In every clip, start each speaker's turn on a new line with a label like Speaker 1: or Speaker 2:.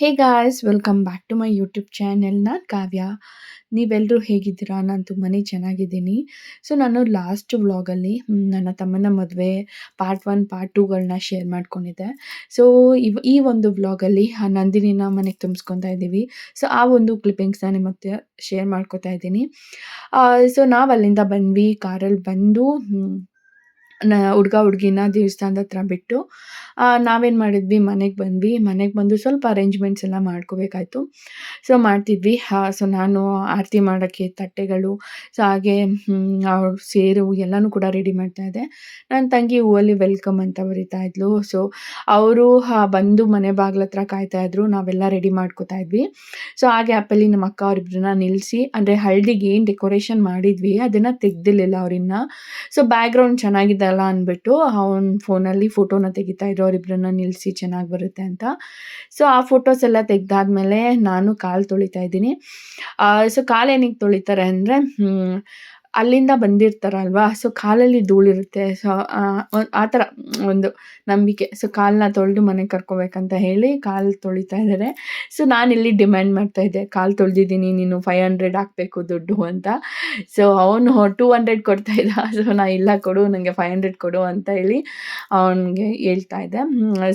Speaker 1: Hey guys welcome back to my YouTube channel. ನಾನು ಕಾವ್ಯ. ನೀವೆಲ್ಲರೂ ಹೇಗಿದ್ದೀರಾ? ನಾನು ತುಂಬಾ ಚೆನ್ನಾಗಿದ್ದೀನಿ. ಸೊ ನಾನು ಲಾಸ್ಟ್ ವ್ಲಾಗಲ್ಲಿ ನನ್ನ ತಮ್ಮನ ಮದುವೆ ಪಾರ್ಟ್ 1 ಪಾರ್ಟ್ 2ಗಳನ್ನ ಶೇರ್ ಮಾಡ್ಕೊಂಡಿದ್ದೆ. ಸೊ ಈ ಒಂದು ವ್ಲಾಗಲ್ಲಿ ನಂದಿನಿನ ಮನೆಗೆ ತುಂಬಿಸ್ಕೊತಾ ಇದ್ದೀವಿ. ಸೊ ಆ ಒಂದು ಕ್ಲಿಪ್ಪಿಂಗ್ಸ್ನ ನಿಮ್ಮ ಹತ್ರ ಶೇರ್ ಮಾಡ್ಕೊತಾ ಇದ್ದೀನಿ. ಸೊ ನಾವು ಅಲ್ಲಿಂದ ಬಂದ್ವಿ, ಕಾರಲ್ಲಿ ಬಂದು ಹುಡುಗ ಹುಡುಗಿನ ದೇವಸ್ಥಾನದ ಹತ್ರ ಬಿಟ್ಟು ನಾವೇನು ಮಾಡಿದ್ವಿ, ಮನೆಗೆ ಬಂದ್ವಿ. ಮನೆಗೆ ಬಂದು ಸ್ವಲ್ಪ ಅರೇಂಜ್ಮೆಂಟ್ಸ್ ಎಲ್ಲ ಮಾಡ್ಕೋಬೇಕಾಯ್ತು. ಸೊ ಮಾಡ್ತಿದ್ವಿ. ಸೊ ನಾನು ಆರತಿ ಮಾಡೋಕ್ಕೆ ತಟ್ಟೆಗಳು, ಸೊ ಹಾಗೆ ಅವ್ರ ಸೇರು ಎಲ್ಲನೂ ಕೂಡ ರೆಡಿ ಮಾಡ್ತಾಯಿದ್ದೆ. ನನ್ನ ತಂಗಿ ಹೂವಲ್ಲಿ ವೆಲ್ಕಮ್ ಅಂತ ಬರಿತಾ ಇದ್ಲು. ಸೊ ಅವರು ಬಂದು ಮನೆ ಬಾಗಿಲ ಹತ್ರ ಕಾಯ್ತಾಯಿದ್ರು, ನಾವೆಲ್ಲ ರೆಡಿ ಮಾಡ್ಕೋತಾ ಇದ್ವಿ. ಸೊ ಆ ಗ್ಯಾಪಲ್ಲಿ ನಮ್ಮ ಅಕ್ಕ ಅವರಿಬ್ಬರನ್ನ ನಿಲ್ಲಿಸಿ, ಅಂದರೆ ಹಳದಿಗೆ ಏನು ಡೆಕೋರೇಷನ್ ಮಾಡಿದ್ವಿ ಅದನ್ನು ತೆಗ್ದಿರಲಿಲ್ಲ ಅವರಿನ್ನ. ಸೊ ಬ್ಯಾಕ್ಗ್ರೌಂಡ್ ಚೆನ್ನಾಗಿದೆ ಅಲ್ಲ ಅಂದ್ಬಿಟ್ಟು ಅವ್ನ ಫೋನಲ್ಲಿ ಫೋಟೋನ ತೆಗಿತಾ ಇದ್ರು, ಅವರಿಬ್ಬರನ್ನ ನಿಲ್ಲಿಸಿ ಚೆನ್ನಾಗಿ ಬರುತ್ತೆ ಅಂತ. ಸೊ ಆ ಫೋಟೋಸ್ ಎಲ್ಲ ತೆಗ್ದಾದ್ಮೇಲೆ ನಾನು ಕಾಲು ತೊಳಿತಾ ಇದ್ದೀನಿ. ಸೊ ಕಾಲು ಏನಕ್ಕೆ ತೊಳಿತಾರೆ ಅಂದರೆ ಅಲ್ಲಿಂದ ಬಂದಿರ್ತಾರಲ್ವಾ, ಸೊ ಕಾಲಲ್ಲಿ ಧೂಳಿರುತ್ತೆ. ಸೊ ಆ ಥರ ಒಂದು ನಂಬಿಕೆ. ಸೊ ಕಾಲನ್ನ ತೊಳೆದು ಮನೆಗೆ ಕರ್ಕೋಬೇಕಂತ ಹೇಳಿ ಕಾಲು ತೊಳಿತಾ ಇದ್ದಾರೆ. ಸೊ ನಾನಿಲ್ಲಿ ಡಿಮ್ಯಾಂಡ್ ಮಾಡ್ತಾಯಿದ್ದೆ, ಕಾಲು ತೊಳೆದಿದ್ದೀನಿ, ನೀನು 500 ಹಾಕಬೇಕು ದುಡ್ಡು ಅಂತ. ಸೊ ಅವನು 200 ಕೊಡ್ತಾ ಇದ್ದ. ಸೊ ನಾನು ಇಲ್ಲ ಕೊಡು, ನನಗೆ 500 ಕೊಡು ಅಂತ ಹೇಳಿ ಅವನಿಗೆ ಹೇಳ್ತಾ ಇದ್ದೆ.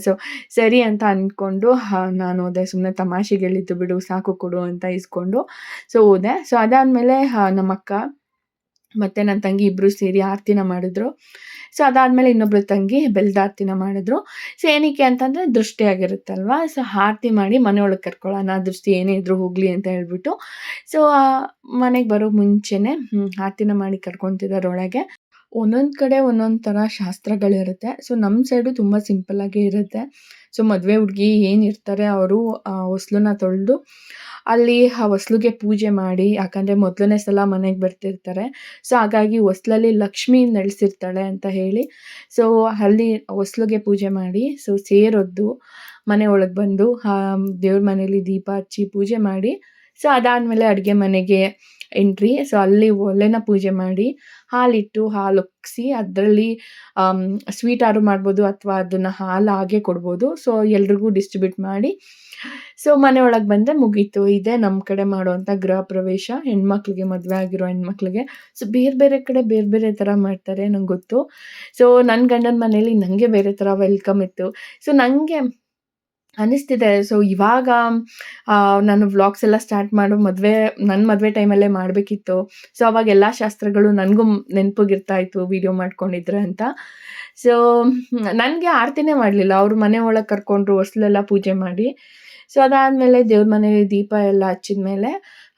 Speaker 1: ಸೊ ಸರಿ ಅಂತ ಅಂದ್ಕೊಂಡು ನಾನು ಹೋದೆ. ಸುಮ್ಮನೆ ತಮಾಷೆಗೆ ಹೇಳಿದ್ದು ಬಿಡು, ಸಾಕು ಕೊಡು ಅಂತ ಇಸ್ಕೊಂಡು ಸೊ ಹೋದೆ. ಸೊ ಅದಾದಮೇಲೆ ನಮ್ಮ ಅಕ್ಕ ಮತ್ತು ನನ್ನ ತಂಗಿ ಇಬ್ಬರು ಸೇರಿ ಆರತಿನ ಮಾಡಿದ್ರು. ಸೊ ಅದಾದಮೇಲೆ ಇನ್ನೊಬ್ಬಳು ತಂಗಿ ಬೆಲ್ಲದ ಆರತಿನ ಮಾಡಿದ್ರು. ಸೊ ಏನಕ್ಕೆ ಅಂತಂದರೆ ದೃಷ್ಟಿ ಆಗಿರುತ್ತಲ್ವ, ಸೊ ಆರತಿ ಮಾಡಿ ಮನೆಯೊಳಗೆ ಕರ್ಕೊಳ್ಳೋಣ, ದೃಷ್ಟಿ ಏನೇ ಇದ್ರೂ ಹೋಗಲಿ ಅಂತ ಹೇಳ್ಬಿಟ್ಟು. ಸೊ ಮನೆಗೆ ಬರೋ ಮುಂಚೆನೇ ಆರತಿನ ಮಾಡಿ ಕರ್ಕೊತಿದ್ದಾರೆ ಒಳಗೆ. ಒಂದೊಂದು ಕಡೆ ಒಂದೊಂದು ಥರ ಶಾಸ್ತ್ರಗಳಿರುತ್ತೆ. ಸೊ ನಮ್ಮ ಸೈಡು ತುಂಬ ಸಿಂಪಲ್ಲಾಗೇ ಇರುತ್ತೆ. ಸೊ ಮದುವೆ ಹುಡುಗಿ ಏನಿರ್ತಾರೆ ಅವರು ಹೊಸ್ಲನ್ನ ತೊಳೆದು ಅಲ್ಲಿ ಆ ಹೊಸ್ಲಿಗೆ ಪೂಜೆ ಮಾಡಿ, ಯಾಕಂದರೆ ಮೊದಲನೇ ಸಲ ಮನೆಗೆ ಬರ್ತಿರ್ತಾರೆ. ಸೊ ಹಾಗಾಗಿ ಹೊಸ್ಲಲ್ಲಿ ಲಕ್ಷ್ಮೀ ನೆಲೆಸಿರ್ತಾಳೆ ಅಂತ ಹೇಳಿ, ಸೊ ಅಲ್ಲಿ ಹೊಸ್ಲಿಗೆ ಪೂಜೆ ಮಾಡಿ, ಸೊ ಸೇರೊದ್ದು ಮನೆ ಒಳಗೆ ಬಂದು ದೇವ್ರ ಮನೇಲಿ ದೀಪ ಹಚ್ಚಿ ಪೂಜೆ ಮಾಡಿ, ಸೊ ಅದಾದಮೇಲೆ ಅಡುಗೆ ಮನೆಗೆ ಎಂಟ್ರಿ. ಸೊ ಅಲ್ಲಿ ಒಲೆನ ಪೂಜೆ ಮಾಡಿ, ಹಾಲಿಟ್ಟು ಹಾಲು ಒಗ್ಸಿ ಅದರಲ್ಲಿ ಸ್ವೀಟಾದ್ರು ಮಾಡ್ಬೋದು ಅಥವಾ ಅದನ್ನು ಹಾಲು ಹಾಗೆ ಕೊಡ್ಬೋದು. ಸೊ ಎಲ್ರಿಗೂ ಡಿಸ್ಟ್ರಿಬ್ಯೂಟ್ ಮಾಡಿ ಸೊ ಮನೆ ಒಳಗೆ ಬಂದರೆ ಮುಗೀತು. ಇದೇ ನಮ್ಮ ಕಡೆ ಮಾಡುವಂಥ ಗೃಹ ಪ್ರವೇಶ, ಹೆಣ್ಮಕ್ಳಿಗೆ, ಮದುವೆ ಆಗಿರೋ ಹೆಣ್ಮಕ್ಳಿಗೆ. ಸೊ ಬೇರೆ ಬೇರೆ ಕಡೆ ಬೇರೆ ಬೇರೆ ಥರ ಮಾಡ್ತಾರೆ, ನಂಗೆ ಗೊತ್ತು. ಸೊ ನನ್ನ ಗಂಡನ ಮನೇಲಿ ನನಗೆ ಬೇರೆ ಥರ ವೆಲ್ಕಮ್ ಇತ್ತು. ಸೊ ನನಗೆ ಅನ್ನಿಸ್ತಿದೆ, ಸೊ ಇವಾಗ ನಾನು ವ್ಲಾಗ್ಸ್ ಎಲ್ಲ ಸ್ಟಾರ್ಟ್ ಮಾಡೋ ನನ್ನ ಮದುವೆ ಟೈಮಲ್ಲೇ ಮಾಡಬೇಕಿತ್ತು. ಸೊ ಅವಾಗ ಎಲ್ಲ ಶಾಸ್ತ್ರಗಳು ನನಗೂ ನೆನಪಿಗಿರ್ತಾಯಿತ್ತು ವೀಡಿಯೋ ಮಾಡ್ಕೊಂಡಿದ್ರೆ ಅಂತ. ಸೊ ನನಗೆ ಆರತಿನೇ ಮಾಡಲಿಲ್ಲ, ಅವರು ಮನೆ ಒಳಗೆ ಕರ್ಕೊಂಡ್ರು, ಹೊಸ್ಲೆಲ್ಲ ಪೂಜೆ ಮಾಡಿ. ಸೊ ಅದಾದಮೇಲೆ ದೇವ್ರ ಮನೇಲಿ ದೀಪ ಎಲ್ಲ ಹಚ್ಚಿದ ಮೇಲೆ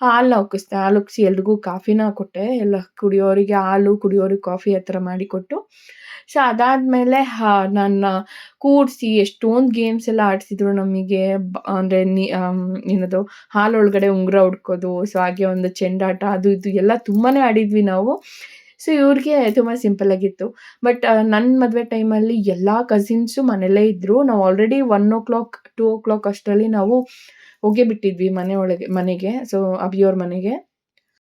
Speaker 1: ಹಾಲನ್ನ ಉಕ್ಕಿಸ್ದೆ. ಹಾಲು ಉಕ್ಕಿಸಿ ಎಲ್ರಿಗೂ ಕಾಫಿನ ಕೊಟ್ಟೆ. ಎಲ್ಲ ಕುಡಿಯೋರಿಗೆ ಹಾಲು, ಕುಡಿಯೋರಿಗೆ ಕಾಫಿ ಆ ಥರ ಮಾಡಿಕೊಟ್ಟು, ಸೊ ಅದಾದಮೇಲೆ ನನ್ನ ಕೂರಿಸಿ ಎಷ್ಟೊಂದು ಗೇಮ್ಸ್ ಎಲ್ಲ ಆಡಿಸಿದ್ರು ನಮಗೆ. ಅಂದರೆ ಏನದು ಹಾಲೊಳಗಡೆ ಉಂಗುರ ಹುಡ್ಕೋದು, ಸೊ ಹಾಗೆ ಒಂದು ಚೆಂಡಾಟ, ಅದು ಇದು ಎಲ್ಲ ತುಂಬಾ ಆಡಿದ್ವಿ ನಾವು. ಸೊ ಇವ್ರಿಗೆ ತುಂಬ ಸಿಂಪಲ್ಲಾಗಿತ್ತು. ಬಟ್ ನನ್ನ ಮದುವೆ ಟೈಮಲ್ಲಿ ಎಲ್ಲ ಕಸಿನ್ಸು ಮನೆಯಲ್ಲೇ ಇದ್ದರು. ನಾವು ಆಲ್ರೆಡಿ 1:00 2:00 ಅಷ್ಟರಲ್ಲಿ ನಾವು ಹೋಗೇ ಬಿಟ್ಟಿದ್ವಿ ಮನೆಗೆ, ಸೊ ಅಭಿಯವ್ರ ಮನೆಗೆ.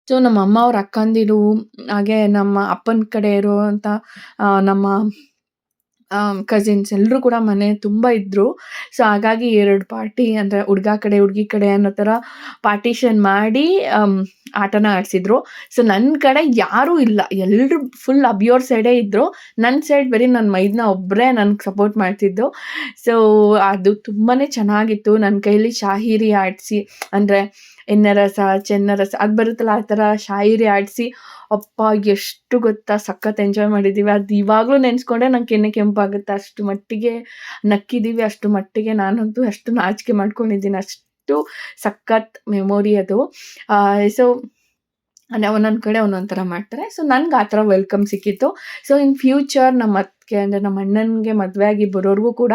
Speaker 1: ಸೊ ನಮ್ಮ ಅಮ್ಮ ಅವ್ರ ಅಕ್ಕಂದಿರು, ಹಾಗೆ ನಮ್ಮ ಅಪ್ಪನ ಕಡೆ ಇರುವಂಥ ನಮ್ಮ ಕಸಿನ್ಸ್ ಎಲ್ಲರೂ ಕೂಡ ಮನೆ ತುಂಬ ಇದ್ದರು. ಸೊ ಹಾಗಾಗಿ 2 ಪಾರ್ಟಿ, ಅಂದರೆ ಹುಡುಗ ಕಡೆ ಹುಡುಗಿ ಕಡೆ ಅನ್ನೋ ಥರ ಪಾರ್ಟಿಷನ್ ಮಾಡಿ ಆಟನ ಆಡಿಸಿದ್ರು. ಸೊ ನನ್ನ ಕಡೆ ಯಾರೂ ಇಲ್ಲ, ಎಲ್ಲರೂ ಫುಲ್ ಅಭಿಯವ್ರ ಸೈಡೇ ಇದ್ದರು. ನನ್ನ ಸೈಡ್ ಬರೀ ನನ್ನ ಮೈದನ ಒಬ್ಬರೇ ನನಗೆ ಸಪೋರ್ಟ್ ಮಾಡ್ತಿದ್ದು. ಸೊ ಅದು ತುಂಬಾ ಚೆನ್ನಾಗಿತ್ತು. ನನ್ನ ಕೈಲಿ ಶಾಹಿರಿ ಆಡಿಸಿ, ಅಂದರೆ ಎಣ್ಣೆ ರಸ, ಚೆನ್ನ ರಸ ಅದು ಬರುತ್ತಲ್ಲ, ಆ ಥರ ಶಾಹಿರಿ ಆಡಿಸಿ, ಅಪ್ಪ ಎಷ್ಟು ಗೊತ್ತಾ ಸಖತ್ ಎಂಜಾಯ್ ಮಾಡಿದ್ದೀವಿ. ಅದು ಇವಾಗಲೂ ನೆನೆಸ್ಕೊಂಡ್ರೆ ನಂಗೆ ಕೆನ್ನೆ ಕೆಂಪಾಗುತ್ತೆ. ಅಷ್ಟು ಮಟ್ಟಿಗೆ ನಕ್ಕಿದ್ದೀವಿ, ಅಷ್ಟು ಮಟ್ಟಿಗೆ ನಾನಂತೂ ಅಷ್ಟು ನಾಚಿಕೆ ಮಾಡ್ಕೊಂಡಿದ್ದೀನಿ. ಅಷ್ಟು ಸಖತ್ ಮೆಮೊರಿ ಅದು. ಸೊ ಒಂದೊಂದು ಕಡೆ ಒಂದೊಂದು ಥರ ಮಾಡ್ತಾರೆ. ಸೊ ನನಗೆ ಆ ಥರ ವೆಲ್ಕಮ್ ಸಿಕ್ಕಿತ್ತು. ಸೊ ಇನ್ ಫ್ಯೂಚರ್ ನಮ್ಮ ಅತ್ತಿಗೆ, ಅಂದರೆ ನಮ್ಮ ಅಣ್ಣನಿಗೆ ಮದುವೆ ಆಗಿ ಬರೋರಿಗೂ ಕೂಡ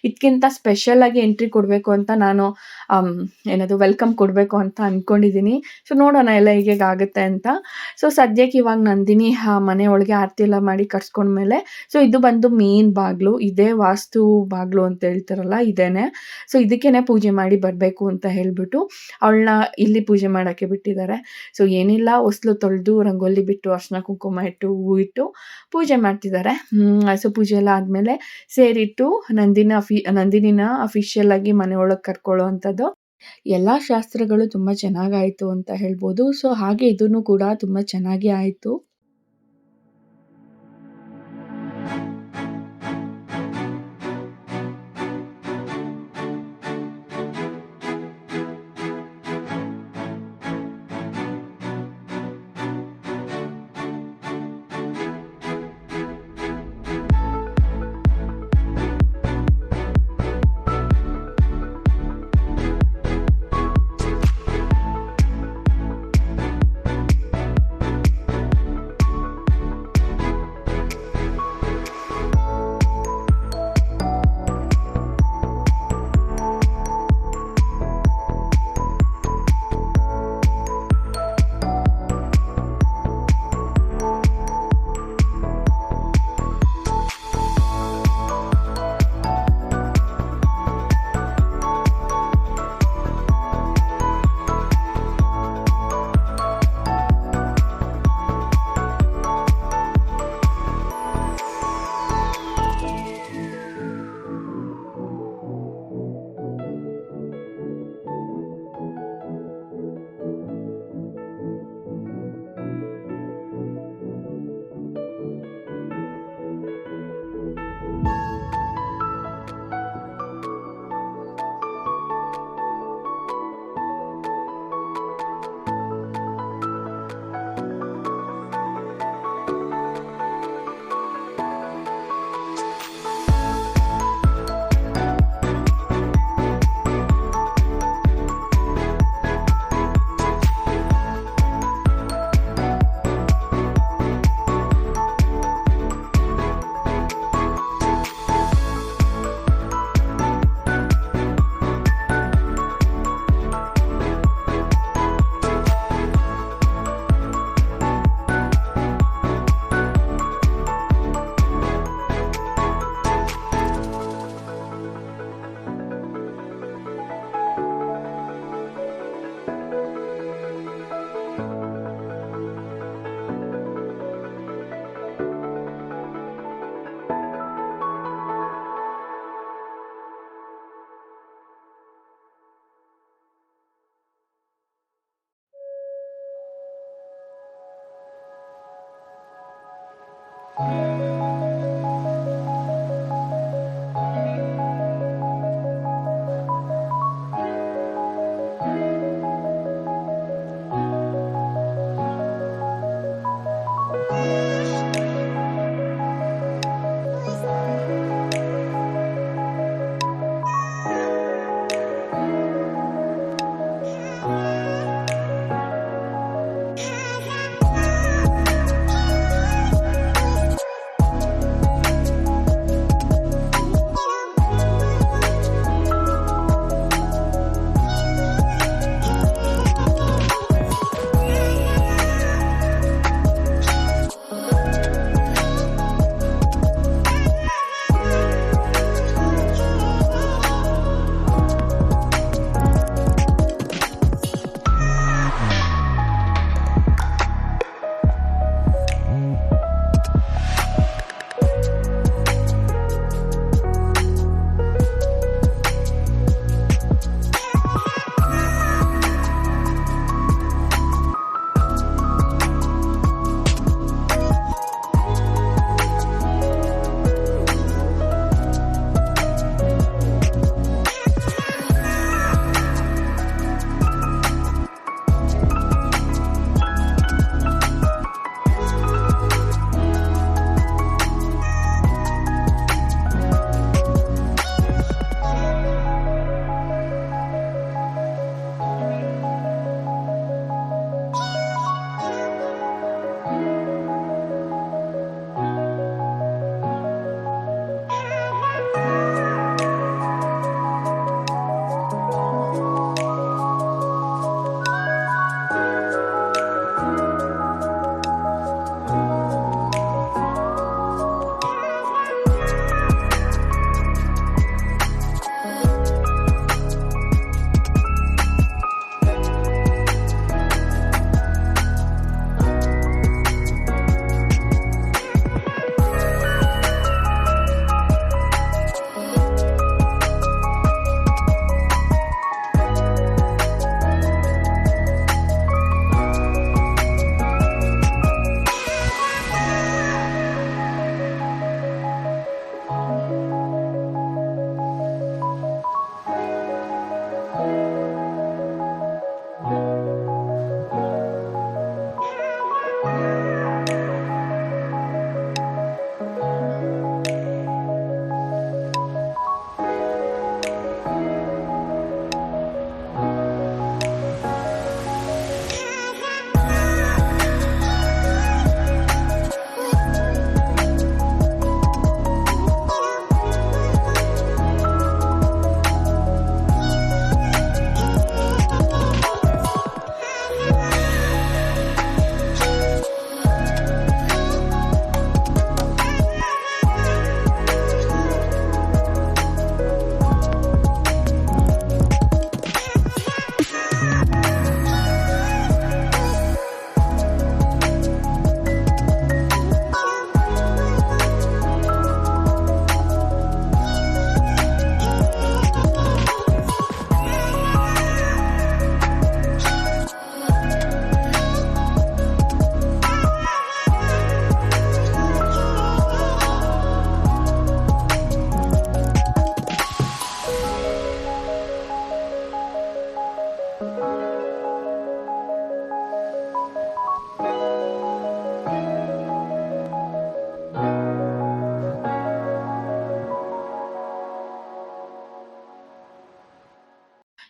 Speaker 1: ಇದಕ್ಕಿಂತ ಸ್ಪೆಷಲಾಗಿ ಎಂಟ್ರಿ ಕೊಡಬೇಕು ಅಂತ ನಾನು ವೆಲ್ಕಮ್ ಕೊಡಬೇಕು ಅಂತ ಅಂದ್ಕೊಂಡಿದ್ದೀನಿ. ಸೊ ನೋಡೋಣ ಎಲ್ಲ ಆಗುತ್ತೆ ಅಂತ. ಸೊ ಸದ್ಯಕ್ಕೆ ಇವಾಗ ನಂದಿನಿ ಮನೆ ಒಳಗೆ ಆರತಿ ಎಲ್ಲ ಮಾಡಿ ಕರ್ಸ್ಕೊಂಡ್ಮೇಲೆ, ಸೊ ಇದು ಬಂದು ಮೇನ್ ಬಾಗಿಲು, ಇದೇ ವಾಸ್ತು ಬಾಗಿಲು ಅಂತ ಹೇಳ್ತಾರಲ್ಲ, ಇದೇನೆ. ಸೊ ಇದಕ್ಕೇ ಪೂಜೆ ಮಾಡಿ ಬರಬೇಕು ಅಂತ ಹೇಳಿಬಿಟ್ಟು ಅವಳನ್ನ ಇಲ್ಲಿ ಪೂಜೆ ಮಾಡೋಕ್ಕೆ ಬಿಟ್ಟಿದ್ದಾರೆ. ಸೊ ಏನಿಲ್ಲ, ಹೊಸ್ಲು ತೊಳೆದು ರಂಗೋಲಿ ಬಿಟ್ಟು ಅರ್ಶಿನ ಕುಂಕುಮ ಇಟ್ಟು ಹೂ ಇಟ್ಟು ಪೂಜೆ ಮಾಡ್ತಿದ್ದಾರೆ. ದಾಸಪೂಜೆ ಎಲ್ಲ ಆದಮೇಲೆ ಸೇರಿಟ್ಟು ನಂದಿನಿನ ಅಫಿಷಿಯಲ್ ಆಗಿ ಮನೆ ಒಳಗೆ ಕರ್ಕೊಳ್ಳೋ ಅಂಥದ್ದು. ಎಲ್ಲ ಶಾಸ್ತ್ರಗಳು ತುಂಬ ಚೆನ್ನಾಗಾಯಿತು ಅಂತ ಹೇಳ್ಬೋದು. ಸೊ ಹಾಗೆ ಇದನ್ನು ಕೂಡ ತುಂಬ ಚೆನ್ನಾಗಿ ಆಯಿತು.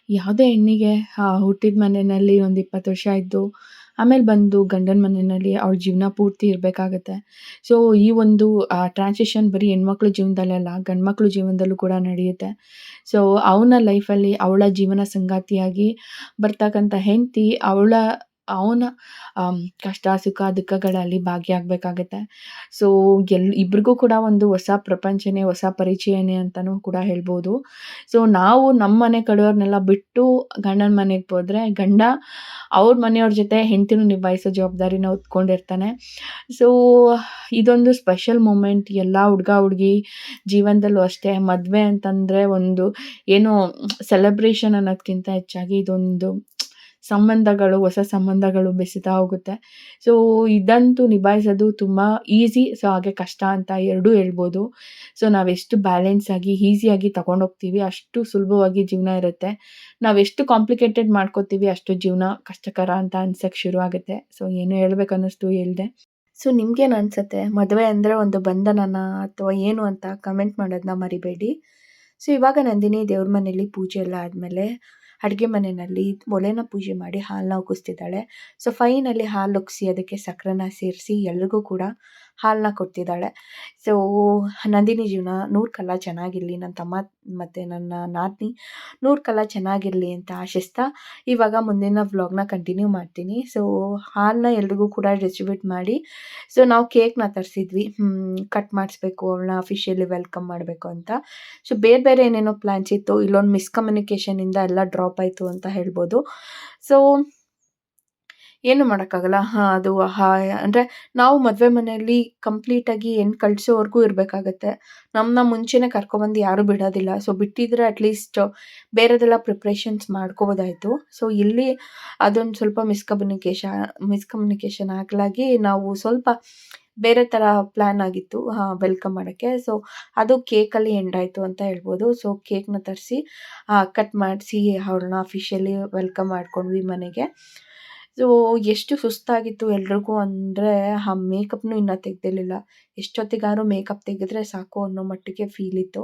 Speaker 1: ಯಾವುದೇ ಹೆಣ್ಣಿಗೆ ಹುಟ್ಟಿದ ಮನೆಯಲ್ಲಿ ಒಂದು 20 ವರ್ಷ ಇದ್ದು, ಆಮೇಲೆ ಬಂದು ಗಂಡನ ಮನೆಯಲ್ಲಿ ಅವ್ಳ ಜೀವನ ಪೂರ್ತಿ ಇರಬೇಕಾಗತ್ತೆ. ಸೊ, ಈ ಒಂದು ಟ್ರಾನ್ಸಿಷನ್ ಬರೀ ಹೆಣ್ಮಕ್ಳ ಜೀವನದಲ್ಲಲ್ಲ, ಗಂಡ್ಮಕ್ಳ ಜೀವನದಲ್ಲೂ ಕೂಡ ನಡೆಯುತ್ತೆ. ಸೊ, ಅವನ ಲೈಫಲ್ಲಿ ಅವಳ ಜೀವನ ಸಂಗಾತಿಯಾಗಿ ಬರ್ತಕ್ಕಂಥ ಹೆಂಡತಿ ಅವನ ಕಷ್ಟ, ಸುಖ, ದುಃಖಗಳಲ್ಲಿ ಭಾಗಿಯಾಗಬೇಕಾಗತ್ತೆ. ಸೊ, ಇಬ್ರಿಗೂ ಕೂಡ ಒಂದು ಹೊಸ ಪ್ರಪಂಚನೇ, ಹೊಸ ಪರಿಚಯನೇ ಅಂತಲೂ ಕೂಡ ಹೇಳ್ಬೋದು. ಸೊ, ನಾವು ನಮ್ಮ ಮನೆ ಕಡೆಯವ್ರನ್ನೆಲ್ಲ ಬಿಟ್ಟು ಗಂಡನ ಮನೆಗೆ ಹೋದ್ರೆ, ಗಂಡ ಅವ್ರ ಮನೆಯವ್ರ ಜೊತೆ ಹೆಂಡತಿನೂ ನಿಭಾಯಿಸೋ ಜವಾಬ್ದಾರಿನ ಹೊತ್ಕೊಂಡಿರ್ತಾನೆ. ಸೊ, ಇದೊಂದು ಸ್ಪೆಷಲ್ ಮೂಮೆಂಟ್ ಎಲ್ಲ ಹುಡುಗ-ಹುಡುಗಿ ಜೀವನದಲ್ಲೂ ಅಷ್ಟೇ. ಮದುವೆ ಅಂತಂದರೆ ಒಂದು ಏನೋ ಸೆಲೆಬ್ರೇಷನ್ ಅನ್ನೋದಕ್ಕಿಂತ ಹೆಚ್ಚಾಗಿ ಇದೊಂದು ಹೊಸ ಸಂಬಂಧಗಳು ಬೆಸೀತಾ ಹೋಗುತ್ತೆ. ಸೊ, ಇದಂತೂ ನಿಭಾಯಿಸೋದು ತುಂಬ ಈಸಿ, ಸೊ ಹಾಗೆ ಕಷ್ಟ ಅಂತ ಎರಡೂ ಹೇಳ್ಬೋದು. ಸೊ, ನಾವೆಷ್ಟು ಬ್ಯಾಲೆನ್ಸ್ ಆಗಿ ಈಸಿಯಾಗಿ ತಗೊಂಡೋಗ್ತೀವಿ, ಅಷ್ಟು ಸುಲಭವಾಗಿ ಜೀವನ ಇರುತ್ತೆ. ನಾವೆಷ್ಟು ಕಾಂಪ್ಲಿಕೇಟೆಡ್ ಮಾಡ್ಕೋತೀವಿ, ಅಷ್ಟು ಜೀವನ ಕಷ್ಟಕರ ಅಂತ ಅನ್ಸೋಕ್ಕೆ ಶುರು ಆಗುತ್ತೆ. ಸೊ, ಏನು ಹೇಳ್ಬೇಕನ್ನಿಸ್ತು ಹೇಳ್ದೆ. ಸೊ, ನಿಮ್ಗೇನು ಅನ್ಸುತ್ತೆ? ಮದುವೆ ಅಂದರೆ ಒಂದು ಬಂಧನನ ಅಥವಾ ಏನು ಅಂತ ಕಮೆಂಟ್ ಮಾಡೋದನ್ನ ಮರಿಬೇಡಿ. ಸೊ, ಇವಾಗ ನಂದಿನಿ ದೇವ್ರ ಮನೇಲಿ ಪೂಜೆ ಎಲ್ಲ ಆದಮೇಲೆ ಅಡುಗೆ ಮನೆಯಲ್ಲಿ ಒಲೆನ ಪೂಜೆ ಮಾಡಿ ಹಾಲನ್ನ ಉಗಿಸ್ತಿದ್ದಾಳೆ. ಸೊ, ಫೈನಲಿ ಹಾಲು ಉಗಿಸಿ ಅದಕ್ಕೆ ಸಕ್ಕರೆನ ಸೇರಿಸಿ ಎಲ್ರಿಗೂ ಕೂಡ ಹಾಲನ್ನ ಕೊಡ್ತಿದ್ದಾಳೆ. ಸೊ, ನಂದಿನಿ ಜೀವನ 100 ಕಾಲ ಚೆನ್ನಾಗಿರಲಿ, ನನ್ನ ತಮ್ಮ ಮತ್ತು ನನ್ನ ನಾದಿನಿ 100 ಕಾಲ ಚೆನ್ನಾಗಿರಲಿ ಅಂತ ಆಶಿಸ್ತಾ ಇವಾಗ ಮುಂದಿನ ವ್ಲಾಗ್ನ ಕಂಟಿನ್ಯೂ ಮಾಡ್ತೀನಿ. ಸೊ, ಹಾಲನ್ನ ಎಲ್ರಿಗೂ ಕೂಡ ಡಿಸ್ಟ್ರಿಬ್ಯೂಟ್ ಮಾಡಿ, ಸೊ ನಾವು ಕೇಕ್ನ ತರಿಸಿದ್ವಿ, ಕಟ್ ಮಾಡಿಸ್ಬೇಕು, ಅವಳನ್ನ ಅಫಿಷಿಯಲಿ ವೆಲ್ಕಮ್ ಮಾಡಬೇಕು ಅಂತ. ಸೊ, ಬೇರೆ ಬೇರೆ ಏನೇನೋ ಪ್ಲ್ಯಾನ್ಸ್ ಇತ್ತು, ಇಲ್ಲೊಂದು ಮಿಸ್ಕಮ್ಯುನಿಕೇಷನಿಂದ ಎಲ್ಲ ಡ್ರಾಪ್ ಆಯಿತು ಅಂತ ಹೇಳ್ಬೋದು. ಸೊ, ಏನು ಮಾಡೋಕ್ಕಾಗಲ್ಲ. ಅದು ಅಂದರೆ ನಾವು ಮದುವೆ ಮನೆಯಲ್ಲಿ ಕಂಪ್ಲೀಟಾಗಿ ಹೆಣ್ಣು ಕಳಿಸೋವರೆಗೂ ಇರಬೇಕಾಗತ್ತೆ. ನಮ್ಮನ್ನ ಮುಂಚೆನೇ ಕರ್ಕೊಬಂದು ಯಾರೂ ಬಿಡೋದಿಲ್ಲ. ಸೊ, ಬಿಟ್ಟಿದ್ರೆ ಅಟ್ಲೀಸ್ಟ್ ಬೇರೆದೆಲ್ಲ ಪ್ರಿಪ್ರೇಷನ್ಸ್ ಮಾಡ್ಕೋಬೋದಾಯಿತು. ಸೊ, ಇಲ್ಲಿ ಅದೊಂದು ಸ್ವಲ್ಪ ಮಿಸ್ಕಮ್ಯುನಿಕೇಷನ್ ಆಗಲಾಗಿ ನಾವು ಸ್ವಲ್ಪ ಬೇರೆ ಥರ ಪ್ಲ್ಯಾನ್ ಆಗಿತ್ತು ವೆಲ್ಕಮ್ ಮಾಡೋಕ್ಕೆ. ಸೊ, ಅದು ಕೇಕಲ್ಲಿ ಎಂಡ್ ಆಯಿತು ಅಂತ ಹೇಳ್ಬೋದು. ಸೊ, ಕೇಕ್ನ ತರಿಸಿ ಕಟ್ ಮಾಡಿಸಿ ಅವ್ಳನ್ನ ಅಫಿಷಿಯಲಿ ವೆಲ್ಕಮ್ ಮಾಡ್ಕೊಂಡ್ವಿ ಮನೆಗೆ. ಸೊ, ಎಷ್ಟು ಸುಸ್ತಾಗಿತ್ತು ಎಲ್ರಿಗೂ ಅಂದರೆ ಆ ಮೇಕಪ್‌ನೂ ಇನ್ನೂ ತೆಗ್ದಿರಲಿಲ್ಲ. ಎಷ್ಟೊತ್ತಿಗಾದ್ರೂ ಮೇಕಪ್ ತೆಗೆದ್ರೆ ಸಾಕು ಅನ್ನೋ ಮಟ್ಟಿಗೆ ಫೀಲ್ ಇತ್ತು.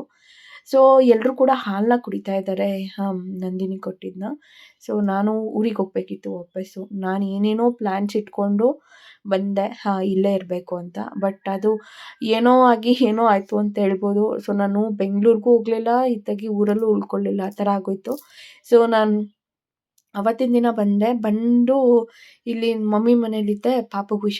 Speaker 1: ಸೊ, ಎಲ್ಲರೂ ಕೂಡ ಹಾಲನ್ನ ಕುಡಿತಾ ಇದ್ದಾರೆ ನಂದಿನಿ ಕೊಟ್ಟಿದ್ದನ್ನ. ಸೊ, ನಾನು ಊರಿಗೆ ಹೋಗಬೇಕಿತ್ತು ವಾಪಸ್ಸು. ನಾನು ಏನೇನೋ ಪ್ಲ್ಯಾನ್ಸ್ ಇಟ್ಕೊಂಡು ಬಂದೆ ಇಲ್ಲೇ ಇರಬೇಕು ಅಂತ. ಬಟ್ ಅದು ಏನೋ ಆಗಿ ಏನೋ ಆಯಿತು ಅಂತ ಹೇಳ್ಬೋದು. ಸೊ, ನಾನು ಬೆಂಗಳೂರಿಗೂ ಹೋಗಲಿಲ್ಲ, ಇತ್ತಾಗಿ ಊರಲ್ಲೂ ಉಳ್ಕೊಳ್ಳಿಲ್ಲ, ಆ ಥರ ಆಗೋಯಿತು. ಸೊ, ನಾನು ಅವತ್ತಿನ ದಿನ ಬಂದು ಇಲ್ಲಿ ಮಮ್ಮಿ ಮನೇಲಿದ್ದೆ. ಪಾಪುಗೆ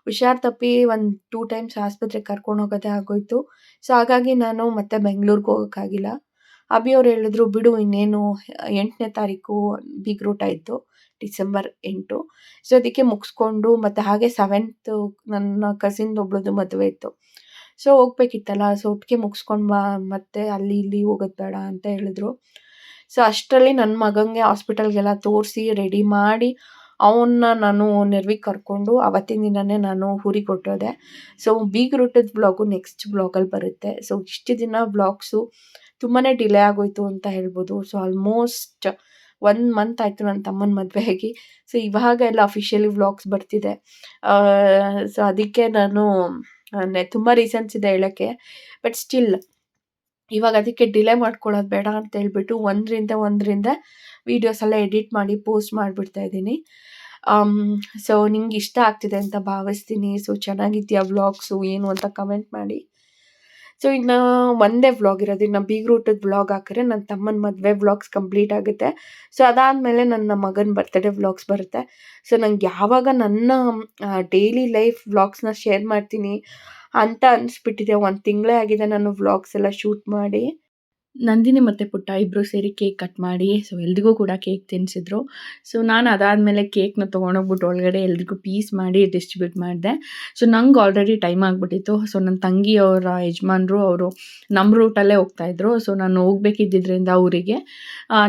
Speaker 1: ಹುಷಾರು ತಪ್ಪಿ ಒಂದು 2 ಟೈಮ್ಸ್ ಆಸ್ಪತ್ರೆಗೆ ಕರ್ಕೊಂಡು ಹೋಗೋದೇ ಆಗೋಯಿತು. ಸೊ, ಹಾಗಾಗಿ ನಾನು ಮತ್ತೆ ಬೆಂಗ್ಳೂರಿಗೆ ಹೋಗೋಕ್ಕಾಗಿಲ್ಲ. ಅಭಿಯವ್ರು ಹೇಳಿದ್ರು, ಬಿಡು ಇನ್ನೇನು 8ನೇ ತಾರೀಕು ಬೀಗ್ರೂಟ ಇತ್ತು, ಡಿಸೆಂಬರ್ 8. ಸೊ, ಅದಕ್ಕೆ ಮುಗಿಸ್ಕೊಂಡು ಮತ್ತು ಹಾಗೆ 7th ನನ್ನ ಕಸಿನ್ದು ಒಬ್ಳದ್ದು ಮದುವೆ ಇತ್ತು. ಸೊ, ಹೋಗ್ಬೇಕಿತ್ತಲ್ಲ. ಸೊ, ಒಟ್ಟಿಗೆ ಮುಗಿಸ್ಕೊಂಡು ಬಾ, ಮತ್ತೆ ಅಲ್ಲಿ ಇಲ್ಲಿ ಹೋಗೋದು ಬೇಡ ಅಂತ ಹೇಳಿದ್ರು. ಸೊ, ಅಷ್ಟರಲ್ಲಿ ನನ್ನ ಮಗನಿಗೆ ಹಾಸ್ಪಿಟಲ್ಗೆಲ್ಲ ತೋರಿಸಿ ರೆಡಿ ಮಾಡಿ ಅವನ್ನ ನಾನು ನೆರವಿಗೆ ಕರ್ಕೊಂಡು ಅವತ್ತಿನ ದಿನವೇ ನಾನು ಊರಿಗೆ ಹೊರಟೋದೆ. ಸೊ, ಬೀಗ್ರೂಟದ ವ್ಲಾಗು ನೆಕ್ಸ್ಟ್ ವ್ಲಾಗಲ್ಲಿ ಬರುತ್ತೆ. ಸೊ, ಇಷ್ಟು ದಿನ ವ್ಲಾಗ್ಸು ತುಂಬಾ ಡಿಲೇ ಆಗೋಯಿತು ಅಂತ ಹೇಳ್ಬೋದು. ಸೊ, ಆಲ್ಮೋಸ್ಟ್ 1 ಮಂತ್ ಆಯಿತು ನನ್ನ ತಮ್ಮನ ಮದುವೆ ಆಗಿ. ಸೊ, ಇವಾಗ ಎಲ್ಲ ಅಫಿಷಿಯಲಿ ವ್ಲಾಗ್ಸ್ ಬರ್ತಿದೆ. ಸೊ, ಅದಕ್ಕೆ ನಾನು ತುಂಬ ರೀಸನ್ಸ್ ಇದೆ ಹೇಳೋಕ್ಕೆ. ಬಟ್ ಸ್ಟಿಲ್ ಇವಾಗ ಅದಕ್ಕೆ ಡಿಲೇ ಮಾಡ್ಕೊಳ್ಳೋದು ಬೇಡ ಅಂತ ಹೇಳ್ಬಿಟ್ಟು ಒಂದರಿಂದ ವೀಡಿಯೋಸ್ ಎಲ್ಲ ಎಡಿಟ್ ಮಾಡಿ ಪೋಸ್ಟ್ ಮಾಡಿಬಿಡ್ತಾ ಇದ್ದೀನಿ. ಸೊ, ನಿಮ್ಗೆ ಇಷ್ಟ ಆಗ್ತಿದೆ ಅಂತ ಭಾವಿಸ್ತೀನಿ. ಸೊ, ಚೆನ್ನಾಗಿದೆಯಾ ವ್ಲಾಗ್ಸು ಏನು ಅಂತ ಕಮೆಂಟ್ ಮಾಡಿ. ಸೊ, ಇನ್ನು ಒಂದೇ ವ್ಲಾಗ್ ಇರೋದು. ಇನ್ನು ಬೀಗ್ರೂಟದ ವ್ಲಾಗ್ ಹಾಕಿದ್ರೆ ನನ್ನ ತಮ್ಮನ ಮದುವೆ ವ್ಲಾಗ್ಸ್ ಕಂಪ್ಲೀಟ್ ಆಗುತ್ತೆ. ಸೊ, ಅದಾದಮೇಲೆ ನನ್ನ ಮಗನ ಬರ್ತ್ಡೇ ವ್ಲಾಗ್ಸ್ ಬರುತ್ತೆ. ಸೊ, ನಂಗೆ ಯಾವಾಗ ನನ್ನ ಡೈಲಿ ಲೈಫ್ ವ್ಲಾಗ್ಸ್ನ ಶೇರ್ ಮಾಡ್ತೀನಿ ಅಂತ ಅನಿಸ್ಬಿಟ್ಟಿದೆ. 1 ತಿಂಗಳೇ ಆಗಿದೆ ನಾನು ವ್ಲಾಗ್ಸ್ ಎಲ್ಲ ಶೂಟ್ ಮಾಡಿ. ನಂದಿನಿ ಮತ್ತು ಪುಟ್ಟ ಇಬ್ಬರು ಸೇರಿ ಕೇಕ್ ಕಟ್ ಮಾಡಿ, ಸೊ ಎಲ್ರಿಗೂ ಕೂಡ ಕೇಕ್ ತಿನ್ನಿಸಿದ್ರು. ಸೊ, ನಾನು ಅದಾದಮೇಲೆ ಕೇಕ್ನ ತೊಗೊಂಡೋಗ್ಬಿಟ್ಟು ಒಳಗಡೆ ಎಲ್ರಿಗೂ ಪೀಸ್ ಮಾಡಿ ಡಿಸ್ಟ್ರಿಬ್ಯೂಟ್ ಮಾಡಿದೆ. ಸೊ, ನಂಗೆ ಆಲ್ರೆಡಿ ಟೈಮ್ ಆಗಿಬಿಟ್ಟಿತ್ತು. ಸೊ, ನನ್ನ ತಂಗಿಯವರ ಯಜಮಾನ್ರು ಅವರು ನಮ್ಮ ರೂಟಲ್ಲೇ ಹೋಗ್ತಾಯಿದ್ರು. ಸೊ, ನಾನು ಹೋಗ್ಬೇಕಿದ್ದಿದ್ದರಿಂದ ಊರಿಗೆ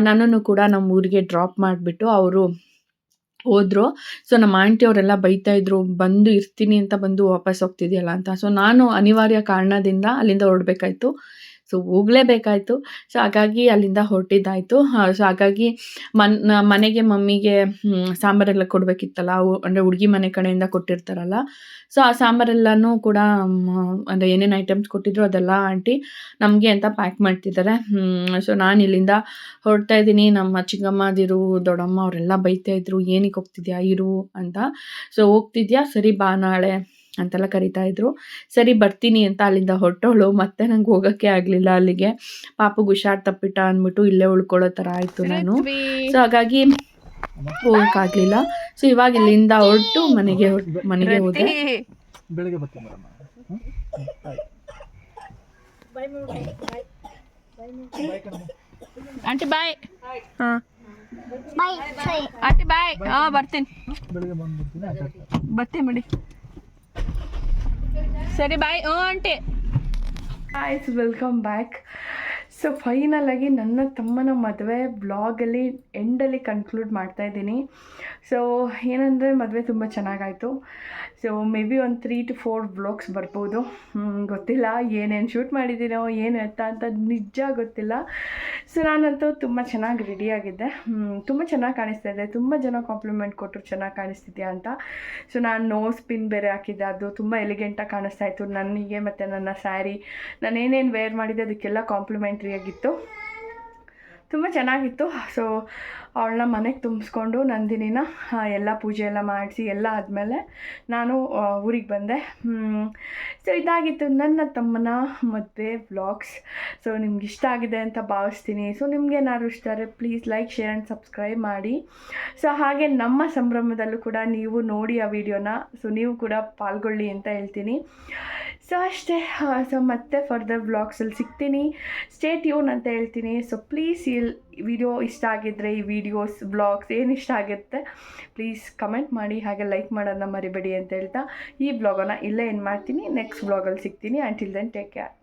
Speaker 1: ನನ್ನನ್ನು ಕೂಡ ನಮ್ಮ ಊರಿಗೆ ಡ್ರಾಪ್ ಮಾಡಿಬಿಟ್ಟು ಅವರು ಹೋದ್ರು. ಸೊ, ನಮ್ಮ ಆಂಟಿಯವರೆಲ್ಲ ಬೈತಾಯಿದ್ರು, ಬಂದು ಇರ್ತೀನಿ ಅಂತ ಬಂದು ವಾಪಸ್ ಹೋಗ್ತಿದ್ಯಲ್ಲ ಅಂತ. ಸೊ, ನಾನು ಅನಿವಾರ್ಯ ಕಾರಣದಿಂದ ಅಲ್ಲಿಂದ ಹೊರಡಬೇಕಾಯ್ತು. ಸೊ ಹೋಗಲೇಬೇಕಾಯ್ತು. ಸೊ ಹಾಗಾಗಿ ಅಲ್ಲಿಂದ ಹೊರಟಿದ್ದಾಯಿತು. ಸೊ ಹಾಗಾಗಿ ಮನೆಗೆ ಮಮ್ಮಿಗೆ ಸಾಂಬಾರೆಲ್ಲ ಕೊಡಬೇಕಿತ್ತಲ್ಲ, ಅಂದರೆ ಹುಡುಗಿ ಮನೆ ಕಡೆಯಿಂದ ಕೊಟ್ಟಿರ್ತಾರಲ್ಲ, ಸೊ ಆ ಸಾಂಬಾರೆಲ್ಲನೂ ಕೂಡ ಅಂದರೆ ಏನೇನು ಐಟಮ್ಸ್ ಕೊಟ್ಟಿದ್ರು ಅದೆಲ್ಲ ಆಂಟಿ ನಮಗೆ ಅಂತ ಪ್ಯಾಕ್ ಮಾಡ್ತಿದ್ದಾರೆ. ಸೊ ನಾನು ಇಲ್ಲಿಂದ ಹೊರಡ್ತಾ ಇದ್ದೀನಿ. ನಮ್ಮ ಚಿಕ್ಕಮ್ಮದಿರು, ದೊಡ್ಡಮ್ಮ ಅವರೆಲ್ಲ ಬೈತಾಯಿದ್ರು, ಏನಕ್ಕೆ ಹೋಗ್ತಿದ್ಯಾ ಇರು ಅಂತ. ಸೊ ಹೋಗ್ತಿದ್ಯಾ, ಸರಿ ಬಾ ನಾಳೆ ಅಂತೆಲ್ಲ ಕರಿತಾಯಿದ್ರು. ಸರಿ ಬರ್ತೀನಿ ಅಂತ ಅಲ್ಲಿಂದ ಹೊರಟೋಳು. ಮತ್ತೆ ನಂಗೆ ಹೋಗೋಕ್ಕೆ ಆಗಲಿಲ್ಲ ಅಲ್ಲಿಗೆ. ಪಾಪುಗೆ ಹುಷಾರು ತಪ್ಪಿಟ್ಟ ಅಂದ್ಬಿಟ್ಟು ಇಲ್ಲೇ ಉಳ್ಕೊಳ್ಳೋ ಥರ ಆಯಿತು ನಾನು. ಸೊ ಹಾಗಾಗಿ ಹೋಗೋಕ್ಕಾಗಲಿಲ್ಲ. ಸೊ ಇವಾಗ ಇಲ್ಲಿಂದ ಹೊರಟು ಮನೆಗೆ ಹೋದೆ.
Speaker 2: ಬೆಳಿಗ್ಗೆ ಬರ್ತೀನಿ
Speaker 3: ಆಂಟಿ ಬಾಯ್. ಹಾಂ ಆಂಟಿ ಬಾಯ್. ಹಾಂ ಬರ್ತೀನಿ,
Speaker 2: ಬೆಳಿಗ್ಗೆ
Speaker 3: ಬರ್ತೀನಿ ಬಿಡಿ. ಸರಿ ಬಾಯ್. ಆಂಟಿ
Speaker 1: ಆಯ್ತು, ವೆಲ್ಕಮ್ ಬ್ಯಾಕ್. ಸೊ ಫೈನಲಾಗಿ ನನ್ನ ತಮ್ಮನ ಮದುವೆ ವ್ಲಾಗಲ್ಲಿ ಎಂಡಲ್ಲಿ ಕನ್ಕ್ಲೂಡ್ ಮಾಡ್ತಾಯಿದ್ದೀನಿ. ಸೊ ಏನಂದರೆ ಮದುವೆ ತುಂಬ ಚೆನ್ನಾಗಾಯಿತು. ಸೊ ಮೇ ಬಿ ಒಂದು 3 to 4 ವ್ಲಾಗ್ಸ್ ಬರ್ಬೋದು. ಗೊತ್ತಿಲ್ಲ ಏನೇನು ಶೂಟ್ ಮಾಡಿದ್ದೀನೋ ಏನು ಎತ್ತ ಅಂತ ನಿಜ ಗೊತ್ತಿಲ್ಲ. ಸೊ ನಾನಂತೂ ತುಂಬ ಚೆನ್ನಾಗಿ ರೆಡಿಯಾಗಿದ್ದೆ. ತುಂಬ ಚೆನ್ನಾಗಿ ಕಾಣಿಸ್ತಾ ಇದೆ. ತುಂಬ ಜನ ಕಾಂಪ್ಲಿಮೆಂಟ್ ಕೊಟ್ಟರು, ಚೆನ್ನಾಗಿ ಕಾಣಿಸ್ತಿದ್ಯಾ ಅಂತ. ಸೊ ನಾನು ನೋಸ್ ಪಿನ್ ಬೇರೆ ಹಾಕಿದ್ದೆ, ಅದು ತುಂಬ ಎಲಿಗೆಂಟಾಗಿ ಕಾಣಿಸ್ತಾ ಇತ್ತು ನನಗೆ. ಮತ್ತು ನನ್ನ ಸ್ಯಾರಿ ನಾನು ಏನೇನು ವೇರ್ ಮಾಡಿದ್ದೆ ಅದಕ್ಕೆಲ್ಲ ಕಾಂಪ್ಲಿಮೆಂಟ್ರಿಯಾಗಿತ್ತು, ತುಂಬ ಚೆನ್ನಾಗಿತ್ತು. ಸೊ ಅವಳನ್ನ ಮನೆಗೆ ತುಂಬಿಸ್ಕೊಂಡು ನಂದಿನಿನ ಎಲ್ಲ ಪೂಜೆ ಎಲ್ಲ ಮಾಡಿಸಿ ಎಲ್ಲ ಆದಮೇಲೆ ನಾನು ಊರಿಗೆ ಬಂದೆ. ಸೊ ಇದಾಗಿತ್ತು ನನ್ನ ತಮ್ಮನ ಮದುವೆ ವ್ಲಾಗ್ಸ್. ಸೊ ನಿಮ್ಗೆ ಇಷ್ಟ ಆಗಿದೆ ಅಂತ ಭಾವಿಸ್ತೀನಿ. ಸೊ ನಿಮಗೇನಾದ್ರು ಇಷ್ಟ ಆದರೆ please like, share and subscribe ಮಾಡಿ. ಸೊ ಹಾಗೆ ನಮ್ಮ ಸಂಭ್ರಮದಲ್ಲೂ ಕೂಡ ನೀವು ನೋಡಿ ಆ ವಿಡಿಯೋನ. ಸೊ ನೀವು ಕೂಡ ಪಾಲ್ಗೊಳ್ಳಿ ಅಂತ ಹೇಳ್ತೀನಿ. ಸೊ ಅಷ್ಟೇ. ಸೊ ಮತ್ತೆ ಫರ್ದರ್ ವ್ಲಾಗ್ಸಲ್ಲಿ ಸಿಗ್ತೀನಿ. ಸ್ಟೇ ಟ್ಯೂನ್ ಅಂತ ಹೇಳ್ತೀನಿ. ಸೊ ಪ್ಲೀಸ್ ವಿಡಿಯೋ ಇಷ್ಟ ಆಗಿದ್ದರೆ, ಈ ವಿಡಿಯೋಸ್ ವ್ಲಾಗ್ಸ್ ಏನು ಇಷ್ಟ ಆಗುತ್ತೆ ಪ್ಲೀಸ್ ಕಮೆಂಟ್ ಮಾಡಿ, ಹಾಗೆ ಲೈಕ್ ಮಾಡೋದನ್ನ ಮರಿಬೇಡಿ ಅಂತ ಹೇಳ್ತಾ ಈ ವ್ಲಾಗನ್ನು ಇಲ್ಲೇ ಏನು ಮಾಡ್ತೀನಿ. ನೆಕ್ಸ್ಟ್ ವ್ಲಾಗಲ್ಲಿ ಸಿಗ್ತೀನಿ. Until then take care.